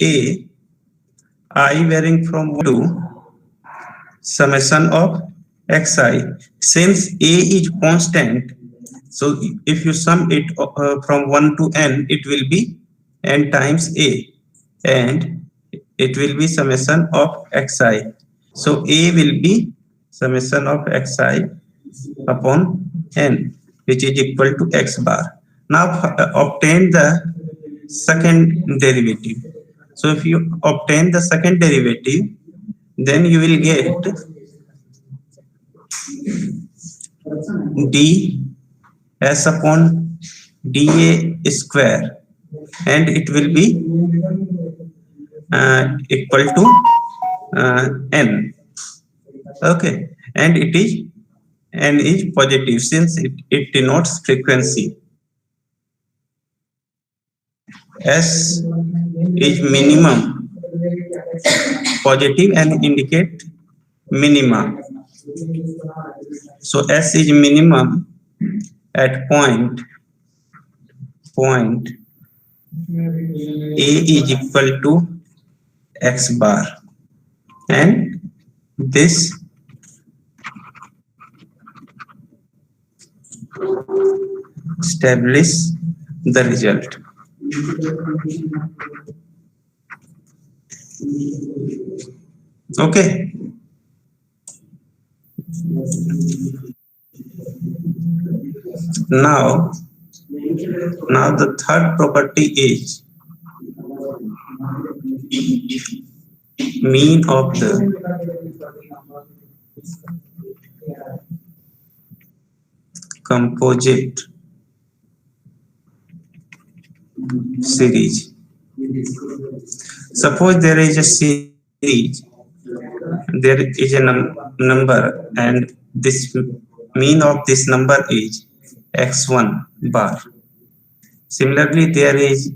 A, I varying from 1 to summation of xi. Since A is constant, so if you sum it from 1 to n, it will be n times A, and it will be summation of xi. So A will be summation of xi upon n, which is equal to x bar. Now obtain the second derivative. So if you obtain the second derivative, then you will get d s upon dA square, and it will be equal to n. Okay, and it is n is positive since it denotes frequency. S is minimum positive and indicate minima. So S is minimum at point A is equal to x bar, and this establish the result. Okay. Now the third property is mean of the composite series. Suppose there is a series, there is a number, and this mean of this number is x1 bar. Similarly, there is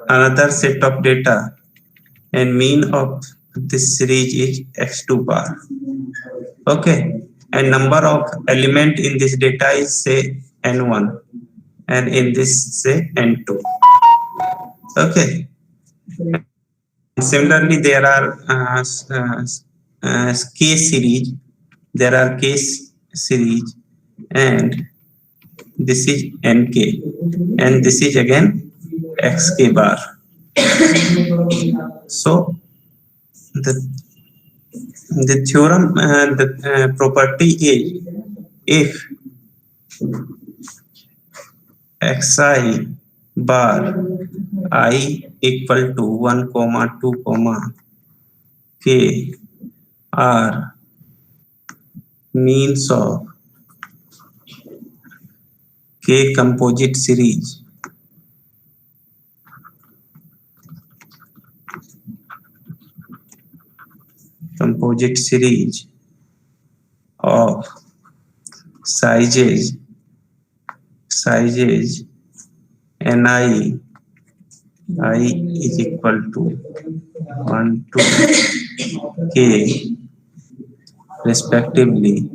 another set of data, and mean of this series is x2 bar. Okay, and number of element in this data is say n1, and in this say n2. Okay. Similarly, there are k series. There are k series, and this is nk, and this is again xk bar. So the theorem, the property is if xi bar I equal to 1, 2, k are means of k composite series, of sizes ni I is equal to 1 to k respectively,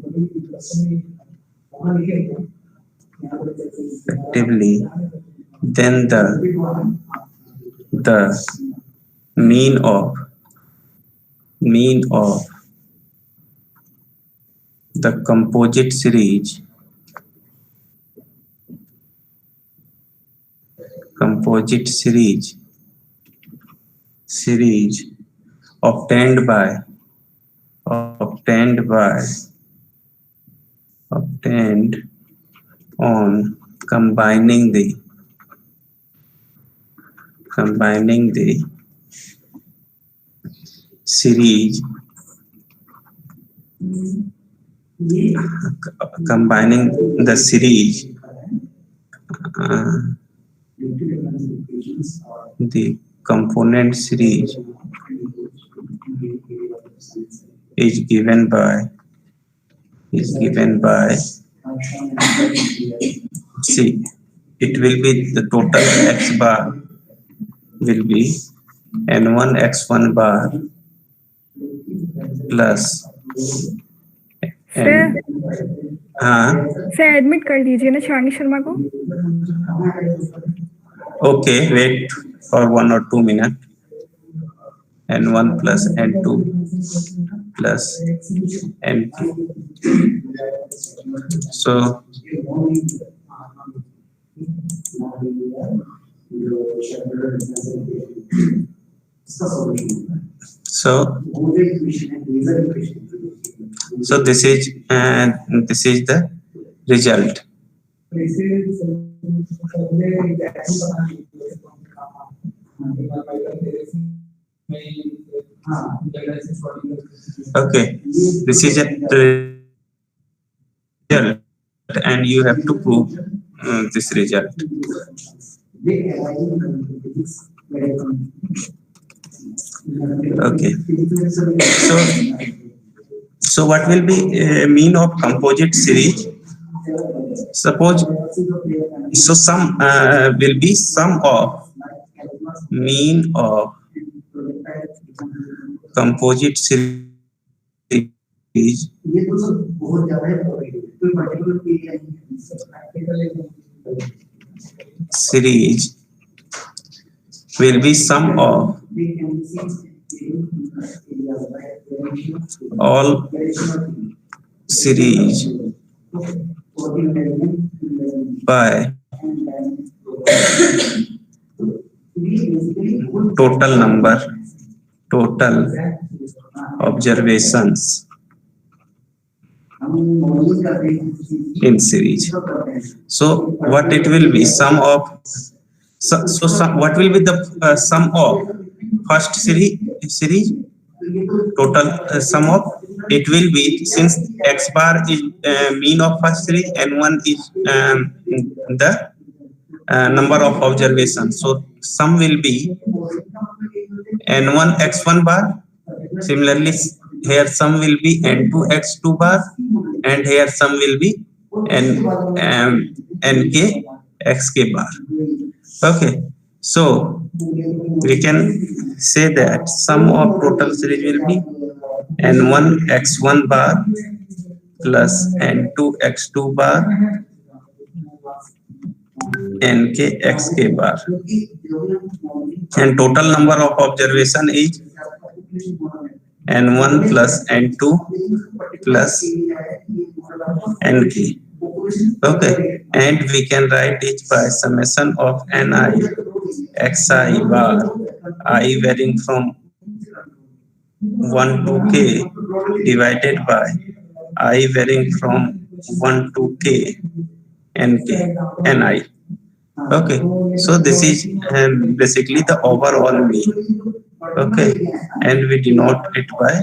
then the mean of the composite series obtained on combining the series the component series is given by see, it will be the total x bar will be n1 x1 bar plus sir admit कर दीजिए ना शिवांगी शर्मा को. Okay, wait for 1 or 2 minutes. N1 plus N2 plus Nk. So so so this is the result. Okay, this is the result, and you have to prove this result. Okay, so what will be mean of composite series? Suppose so sum will be sum of mean of composite series will be sum of all series by total observations in series. So what it will be sum of what will be the sum of first series total sum of it will be, since x bar is mean of first series and one is the number of observations, so sum will be n1 x1 bar. Similarly, here sum will be n2 x2 bar, and here sum will be nk xk bar. Okay, so we can say that sum of total series will be n1 x1 bar plus n2 x2 bar nk xk bar, and total number of observation is n1 plus n2 plus nk. Okay, and we can write it by summation of ni xi bar I varying from 1 to k divided by I varying from 1 to k nk ni. Okay, so this is basically the overall mean. Okay, and we denote it by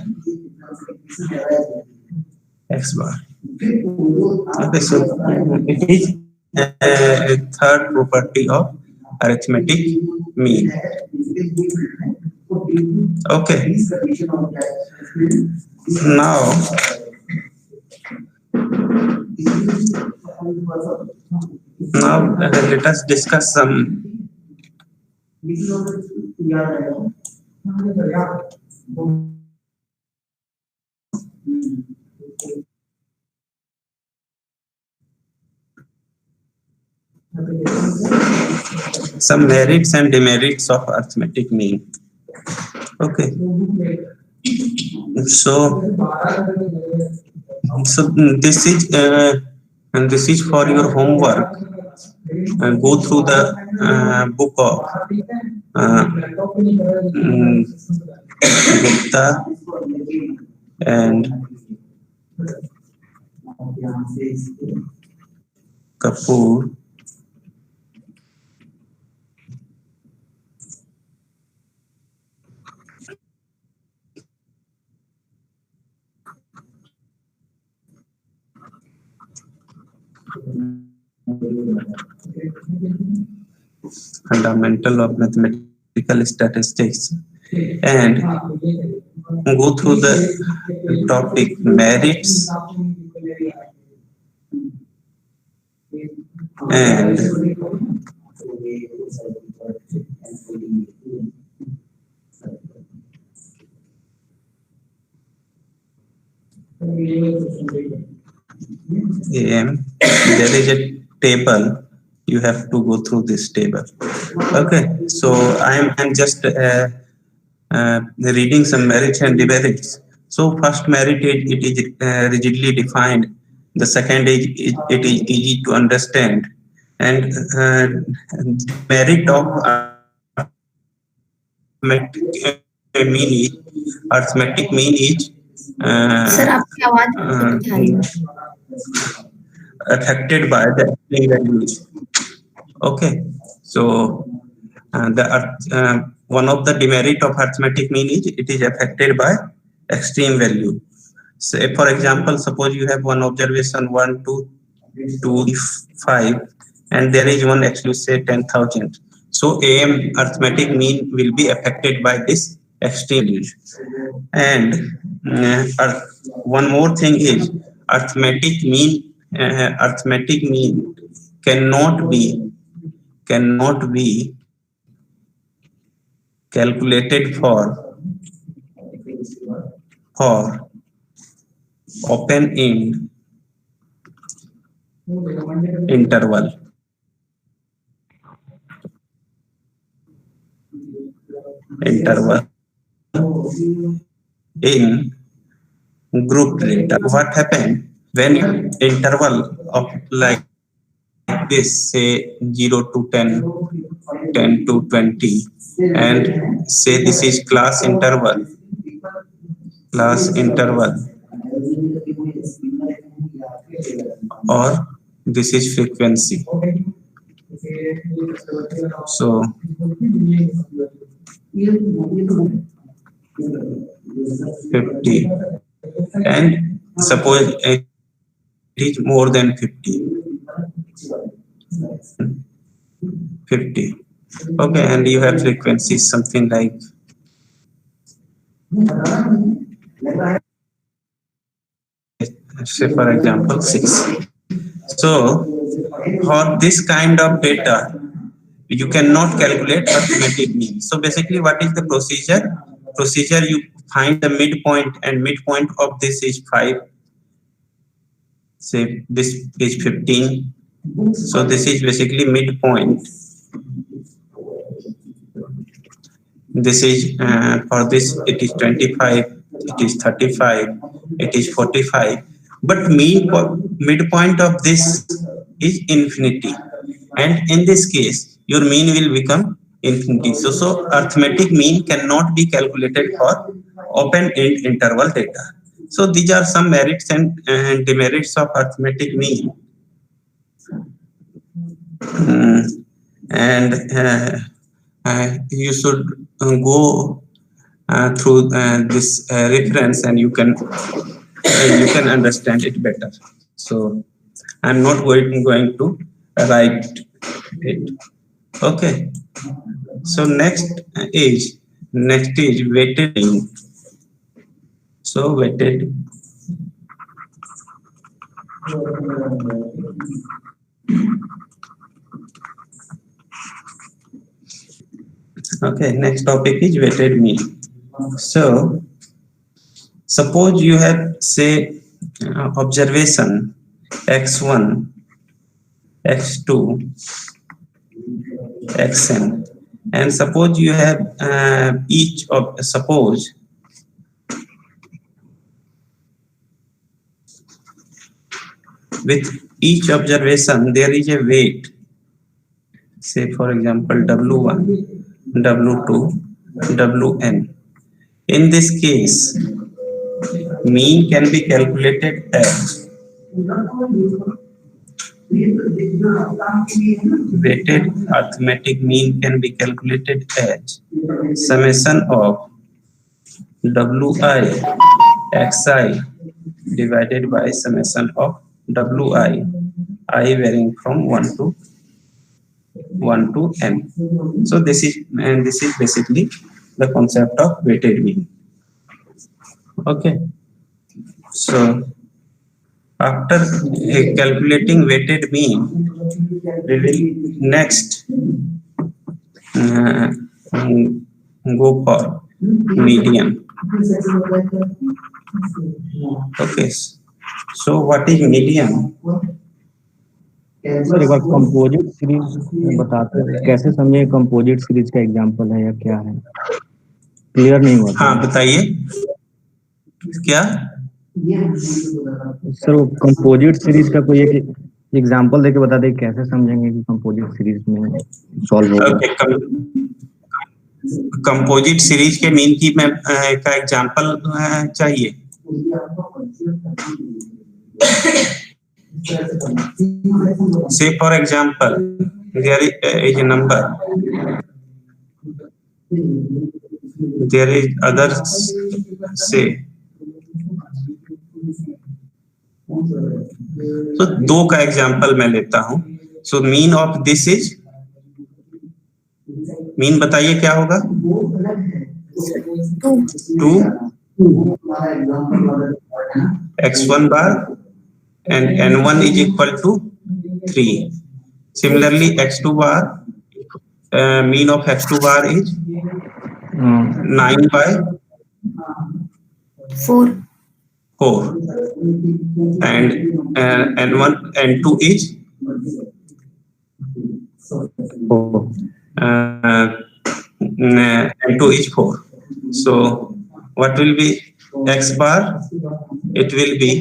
x bar. Okay, so it is a third property of arithmetic mean. Okay, now let us discuss some merits and demerits of arithmetic mean. Okay, so this is for your homework. Go through the book of Gupta and Kapoor. Fundamental of mathematical statistics, and go through the topic merits and there is a table. You have to go through this table. Okay, so I'm just reading some merits and demerits. So first merit it is rigidly defined. The second is it is easy to understand, and merit of arithmetic mean is sir आपकी आवाज uh, नहीं आ रही है। affected by the extreme values. Okay, so one of the demerit of arithmetic mean is it is affected by extreme value. Say for example, suppose you have one observation 1, 2, 2, 5, and there is one x, you say 10,000. So AM arithmetic mean will be affected by this extreme values. And one more thing is arithmetic mean cannot be calculated for open end interval. In group data. What happened when interval of like this, say 0 to 10, 10 to 20, and say this is class interval, or this is frequency. So 50, and suppose it is more than 50. Okay, and you have frequencies something like say for example 6. So for this kind of data you cannot calculate arithmetic mean. So basically what is the procedure? You find the midpoint, and midpoint of this is 5, say this is 15. So this is basically midpoint. This is for this it is 25, it is 35, it is 45, but midpoint of this is infinity, and in this case your mean will become infinity. So arithmetic mean cannot be calculated for open end interval data. So these are some merits and demerits of arithmetic mean. And you should go through this reference, and you can understand it better. So I'm not going to write it. Okay. So next is weighted mean. So weighted okay, next topic is weighted mean. So suppose you have say observation x1, x2, xn, and suppose you have suppose with each observation there is a weight, say for example w1, w2, wn. In this case mean can be calculated as weighted arithmetic mean can be calculated as summation of wi xi divided by summation of wi I varying from 1 to n. So this is basically the concept of weighted mean. Okay, so after calculating weighted mean, we will next go for median. Okay, so what is median? Sir एक बार composite series बताते हैं, कैसे समझे composite series का example है या क्या है? क्लियर नहीं हुआ। हाँ बताइए क्या सर वो कंपोजिट सीरीज का कोई एक एग्जांपल देके बता दे, कैसे समझेंगे कि कंपोजिट सीरीज में सॉल्व होगा। ओके कंपोजिट सीरीज के मीन की मैं का एग्जांपल चाहिए। Say for example, there is a number, there is others say, तो दो का एग्जांपल मैं लेता हूं। So mean of this is, mean बताइए क्या होगा? 2 x1 bar and n1 is equal to 3. Similarly, x2 bar, mean of x2 bar is 9 by 4. 4, and n1 n2 is n2 is 4. So what will be x bar? It will be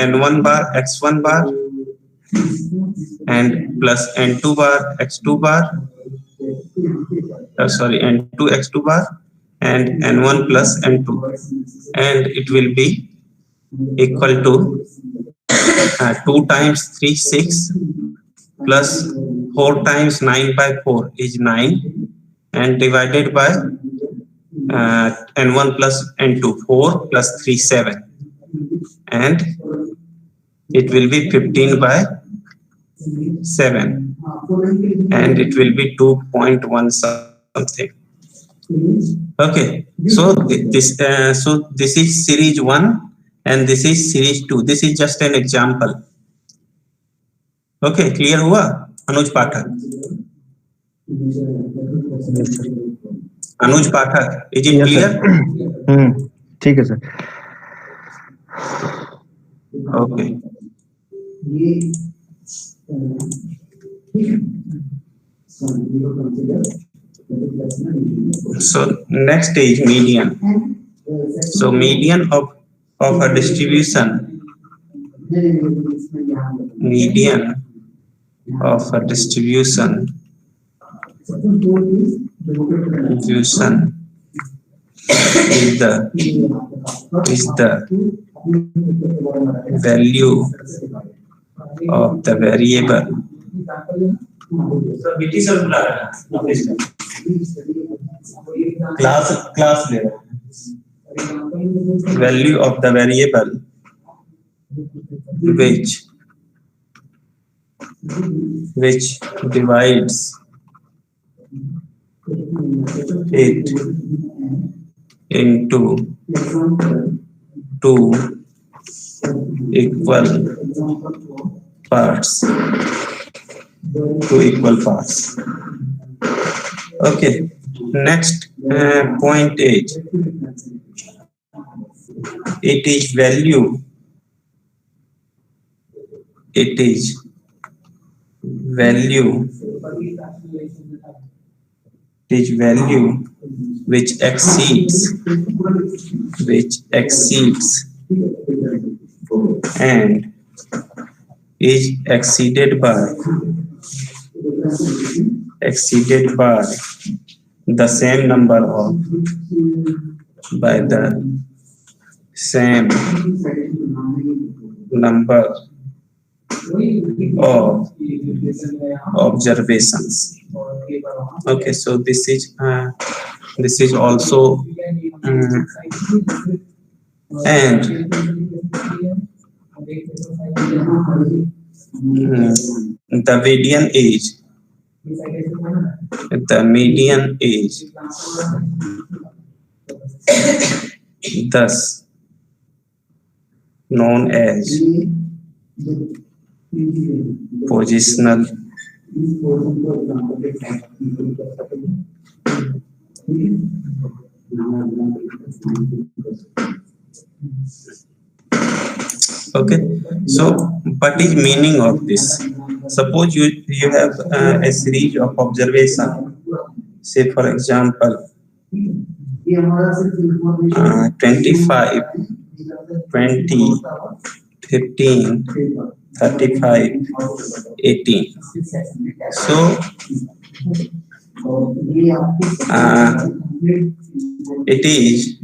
n1 bar x1 bar and plus n2 bar x2 bar, sorry, n2 x2 bar and n1 plus n2, and it will be equal to 2 times 3 6 plus 4 times 9 by 4 is 9, and divided by n1 plus n2, 4 plus 3 7, and it will be 15 by 7, and it will be 2.1 something. Okay, so this is series 1 and this is series 2. This is just an example. Okay, clear हुआ अनुज पाठक? अनुज पाठक, is it clear? ठीक है sir. Okay. So next is median. So median of a distribution, median of a distribution is the value of the variable. Class ले value of the variable which divides it into 2 equal parts. Okay, next point is, it is value which exceeds and is exceeded by the same number of observations. Okay, so this is also and the median age thus known as positional Okay, so what is meaning of this? Suppose you have a series of observation. Say for example, 25, 20, 15, 35, 18. So it is,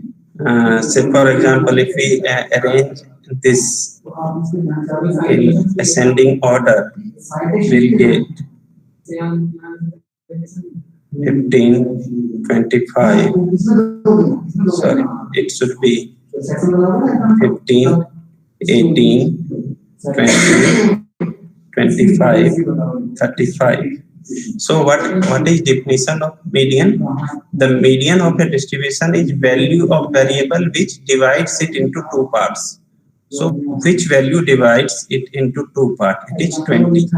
say for example, if we arrange this in ascending order, we'll get 15, 25, sorry, it should be 15, 18, 20, 25, 35. So what is definition of median? The median of a distribution is value of variable which divides it into two parts. So which value divides it into two parts? It is 20.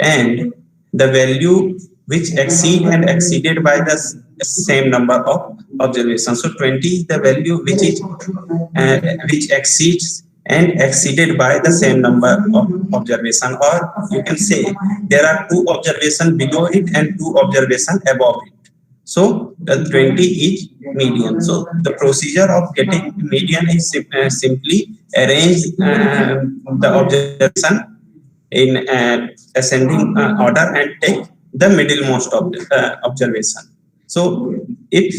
And the value which exceed and exceeded by the same number of observations. So 20 is the value which is which exceeds and exceeded by the same number of observation, or you can say there are two observations below it and two observations above it. So the 20 is median. So the procedure of getting median is simply arrange the observation in ascending order and take the middlemost of the observation. So if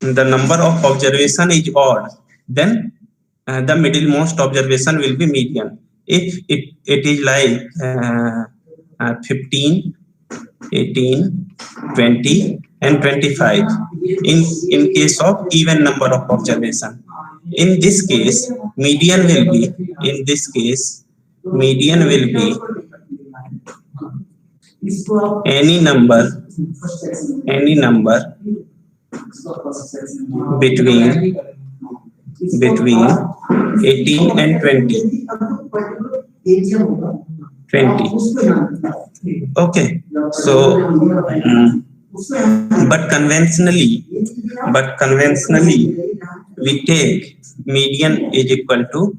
the number of observation is odd, then the middlemost observation will be median. If it is like 15, 18, 20 and 25 in case of even number of observation. In this case, median will be, any number between 18 and 20. Okay, so but conventionally we take median is equal to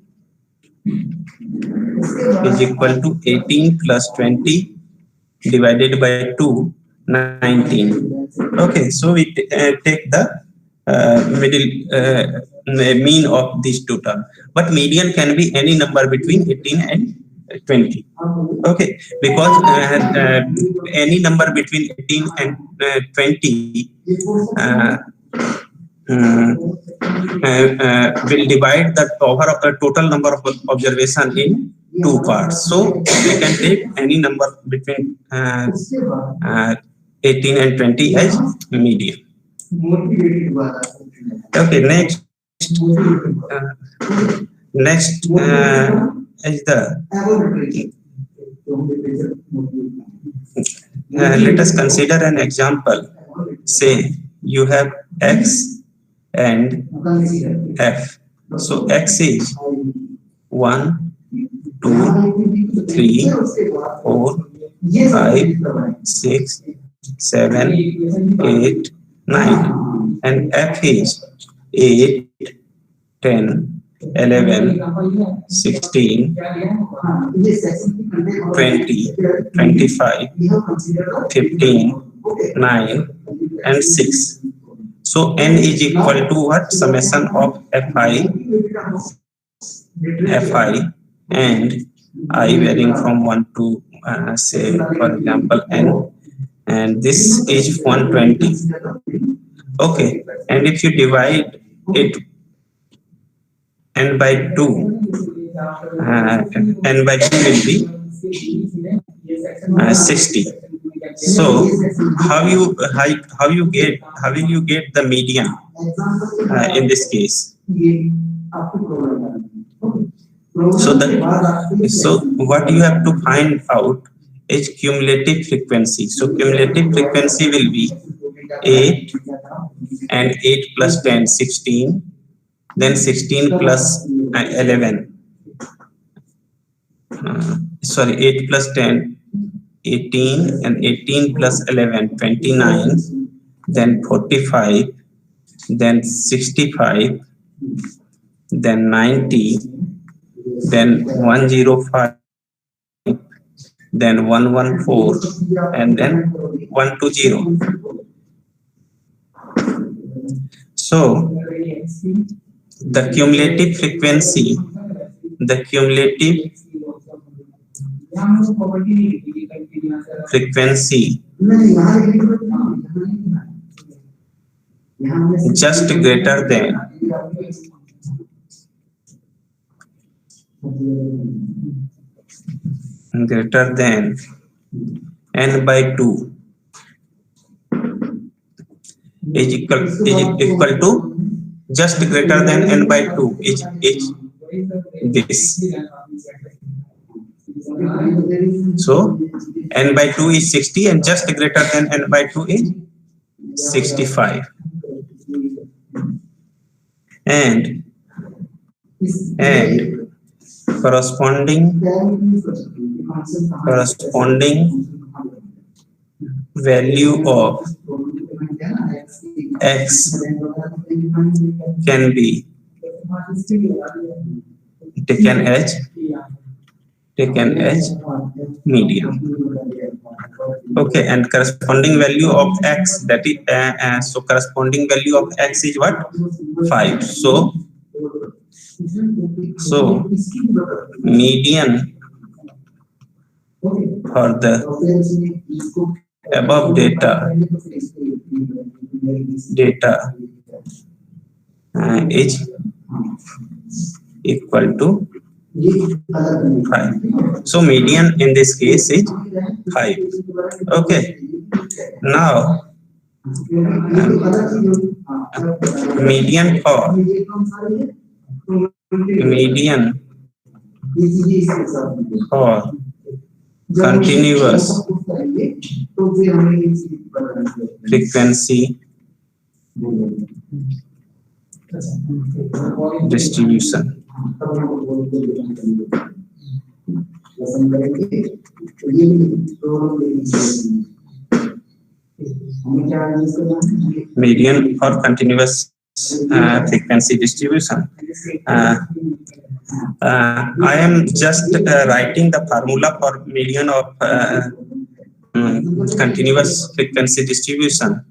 18 plus 20 divided by 2, 19. Okay, so we take the mean of these two terms, but median can be any number between 18 and 20. Okay, because any number between 18 and 20 will divide the total number of observation in two parts. So we can take any number between 18 and 20 as median. Okay, next is the let us consider an example. Say you have x and f. So x is 1, 2, 3, 4, 5, 6, 7, 8, 9, and f is 8, 10, 11, 16, 20, 25, 15, 9, and 6. So n is equal to what? Summation of fi and I varying from 1 to say for example n, and this is 120. Okay, and if you divide it n by 2, n by 2 will be 60. So how will you get the median in this case? So what you have to find out is cumulative frequency. So cumulative frequency will be 8 and 8 plus 10, 16, then 16 plus 11. 8 plus 10, 18, and 18 plus 11, 29, then 45, then 65, then 90, then 105, then 114, and then 120. So the cumulative frequency just greater than n by 2 is equal to just greater than n by 2 is this. So n by 2 is 60 and just greater than n by 2 is 65. And corresponding value of x can be taken as median. Okay, and corresponding value of x, that is so corresponding value of x is what? 5. So median for the above data is equal to 5. So median in this case is 5. Okay. Now median for continuous frequency distribution. Median for continuous frequency distribution. I am just writing the formula for median of continuous frequency distribution.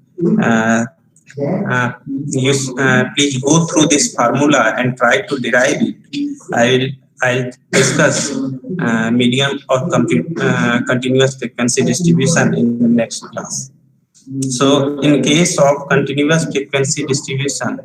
Please go through this formula and try to derive it. I'll discuss median or continuous frequency distribution in the next class. So in case of continuous frequency distribution,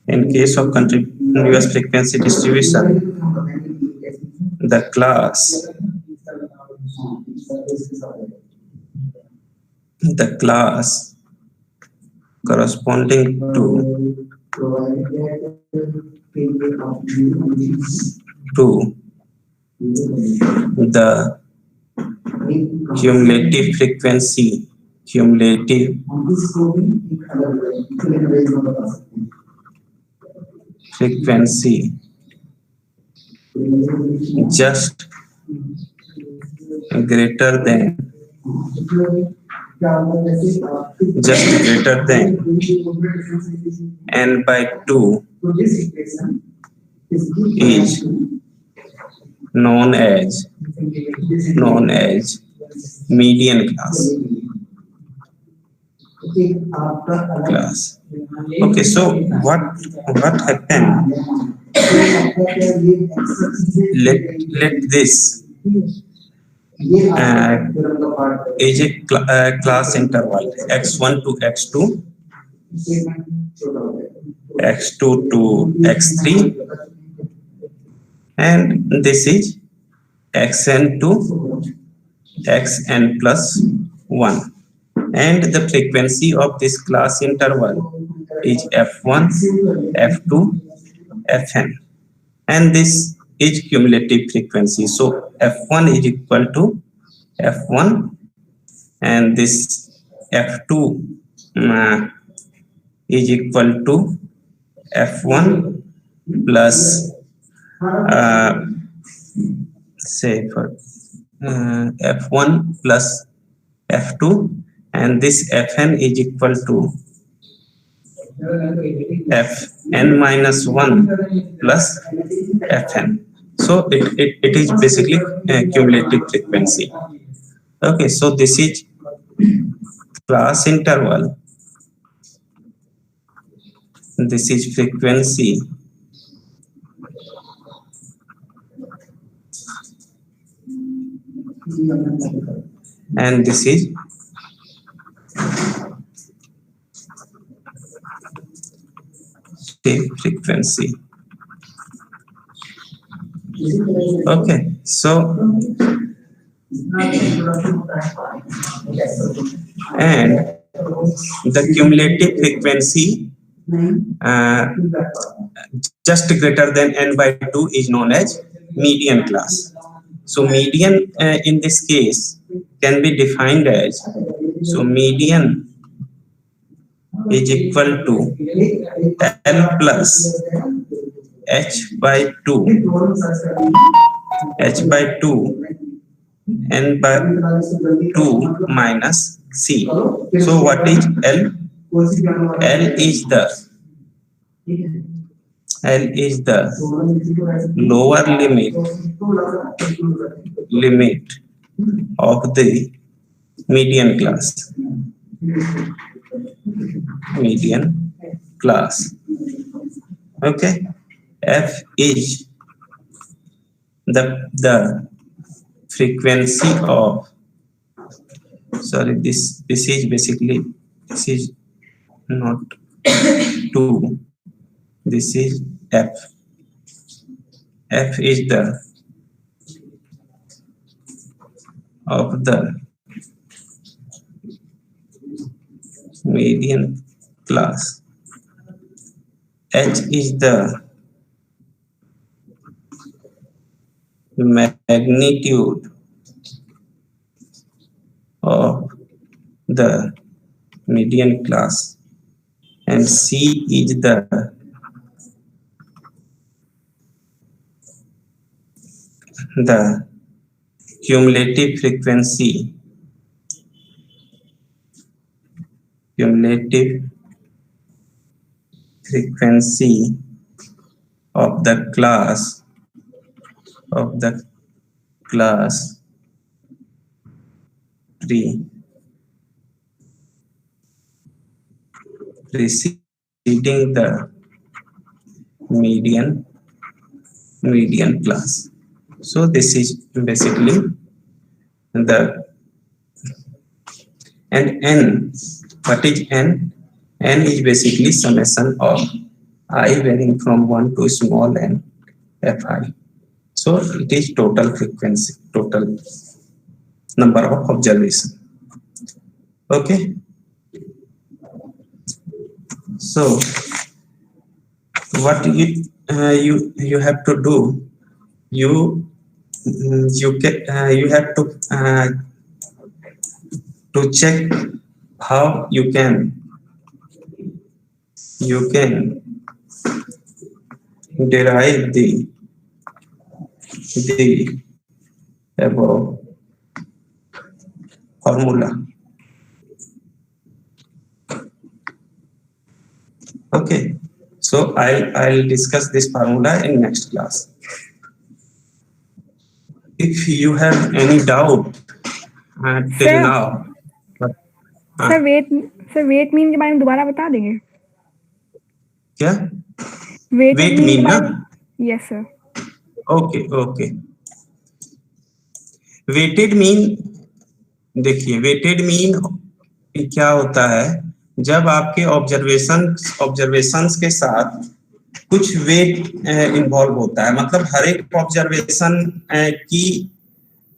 in case of continuous frequency distribution, the class corresponding to the cumulative frequency just greater than n by 2 is known as median class. Okay, so what happened? Let this is a class interval x1 to x2, x2 to x3, and this is xn to xn plus 1, and the frequency of this class interval is f1, f2, fn, and this is cumulative frequency. So f1 is equal to f1, and this f2 is equal to f1 plus say for f1 plus f2, and this fn is equal to fn minus 1 plus fn. So it is basically cumulative frequency. Okay, so this is class interval, this is frequency, and this is tape frequency. Okay, so and the cumulative frequency just greater than n by 2 is known as median class. So median in this case can be defined as, so median is equal to L plus h by 2 n by 2 minus c. So what is L? L is the lower limit of the median class. Okay, f is the frequency of, sorry, this is basically, this is not 2, this is f. F is the of the median class. H is the magnitude of the median class, and C is the cumulative frequency of the class preceding the median class. So this is basically the, and n, what is n? N is basically summation of I varying from 1 to small n fi. So it is total frequency, total number of observation. Okay, so what you have to do, you have to check how you can derive the above formula. Okay, so I'll discuss this formula in next class. If you have any doubt till Sir. now, sir weight mean के बारे में दोबारा बता देंगे क्या? Weight mean ना? Yes sir. Okay. Weighted mean, देखिए weighted mean क्या होता है, जब आपके ऑब्जर्वेशंस के साथ कुछ वेट इन्वॉल्व होता है, मतलब हर एक ऑब्जर्वेशन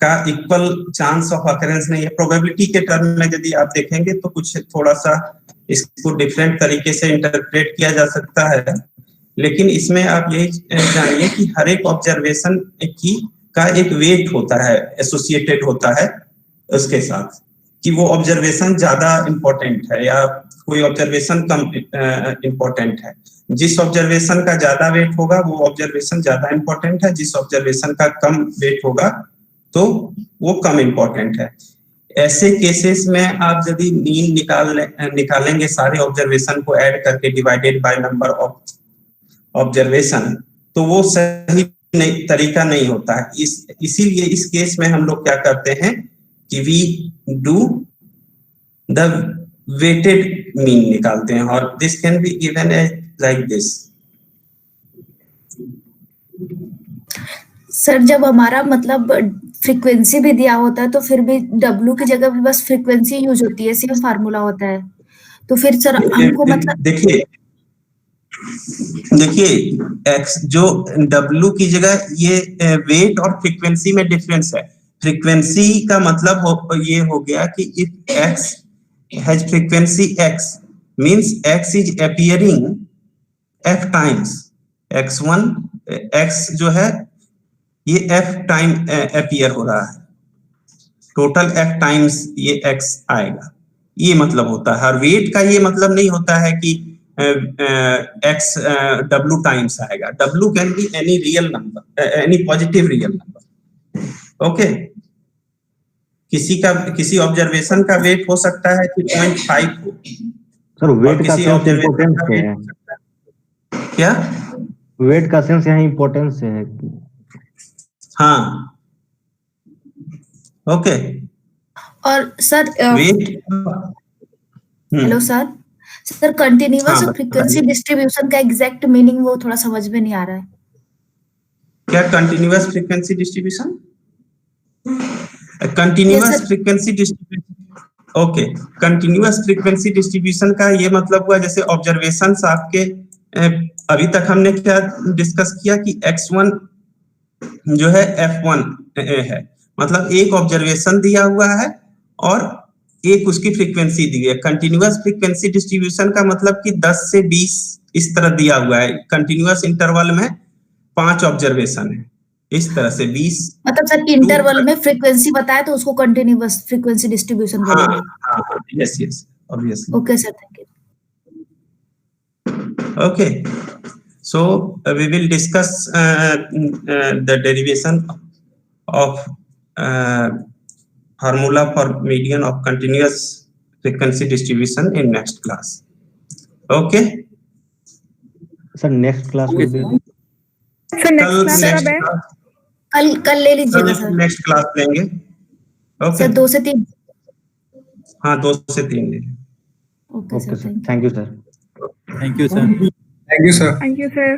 का इक्वल चांस ऑफ अकरेंस नहीं है. प्रोबेबिलिटी के टर्म में यदि आप देखेंगे तो कुछ थोड़ा सा इसको डिफरेंट तरीके से इंटरप्रेट किया जा सकता है, लेकिन इसमें आप यही जानिए कि हर एक ऑब्जर्वेशन का एक वेट होता है, एसोसिएटेड होता है उसके साथ, कि वो ऑब्जर्वेशन ज्यादा इंपॉर्टेंट है या कोई ऑब्जर्वेशन कम इंपॉर्टेंट है. जिस ऑब्जर्वेशन का ज्यादा वेट होगा वो ऑब्जर्वेशन ज्यादा इंपॉर्टेंट है, जिस ऑब्जर्वेशन का कम वेट होगा तो वो कम इम्पोर्टेंट है। ऐसे केसेस में आप यदि मीन निकालेंगे सारे ऑब्जर्वेशन को ऐड करके divided by number of observation, तो वो सही तरीका नहीं होता है। इसीलिए इस केस में हम लोग क्या करते हैं कि we do the weighted mean निकालते हैं, और this can be given as like this. Sir जब हमारा मतलब फ्रीक्वेंसी भी दिया होता है तो फिर भी W की जगह पे बस फ्रीक्वेंसी यूज होती है, सेम फार्मूला होता है, तो फिर सर हमको मतलब देखिए एक्स जो W की जगह ये वेट और फ्रीक्वेंसी में डिफरेंस है। फ्रीक्वेंसी का मतलब ये हो गया कि if x has frequency x means x is appearing f times x1, x जो है ये f टाइम अपीयर हो रहा है, टोटल f टाइम्स ये x आएगा, ये मतलब होता है। और वेट का ये मतलब नहीं होता है कि x w टाइम्स आएगा। w can be any real number, any positive real number. Okay, किसी ऑब्जर्वेशन का वेट हो सकता है कि 0.5 हो। सर वेट का किसी सेंस ऑब्जर्वेशन इम्पोर्टेंस का से वेट है, हो सकता है क्या? वेट का सेंस यहाँ इम्पोर्टेंस से है। हाँ, ओके। और sir wait hello sir, sir continuous हाँ, और फ्रीक्वेंसी बताइए। डिस्ट्रीब्यूशन का एग्जैक्ट मीनिंग वो थोड़ा समझ में नहीं आ रहा है। क्या continuous frequency distribution? Yes, continuous sir. Frequency distribution, okay. Continuous frequency distribution का ये मतलब हुआ जैसे ऑब्जर्वेशंस आपके अभी तक हमने क्या डिस्कस किया कि x1 जो है f1 है, मतलब एक ऑब्जर्वेशन दिया हुआ है और एक उसकी फ्रीक्वेंसी दी है। कंटिन्यूअस फ्रीक्वेंसी डिस्ट्रीब्यूशन का मतलब कि 10 से 20 इस तरह दिया हुआ है, कंटिन्यूअस इंटरवल में 5 ऑब्जर्वेशन है, इस तरह से 20। मतलब सर इंटरवल में फ्रीक्वेंसी बताए तो उसको कंटिन्यूअस फ्रीक्वेंसी डिस्ट्रीब्यूशन बोलेंगे। हाँ, yes yes, obviously. Okay sir, thank you. Okay, so we will discuss the derivation of formula for median of continuous frequency distribution in next class. Okay. Sir next class में sir next class कब है? कल ले लीजिएगा sir. Next class लेंगे। Okay sir 2 से 3। हाँ, 2 से 3 लेंगे। Okay sir, thank you sir. Thank you, sir. Thank you sir.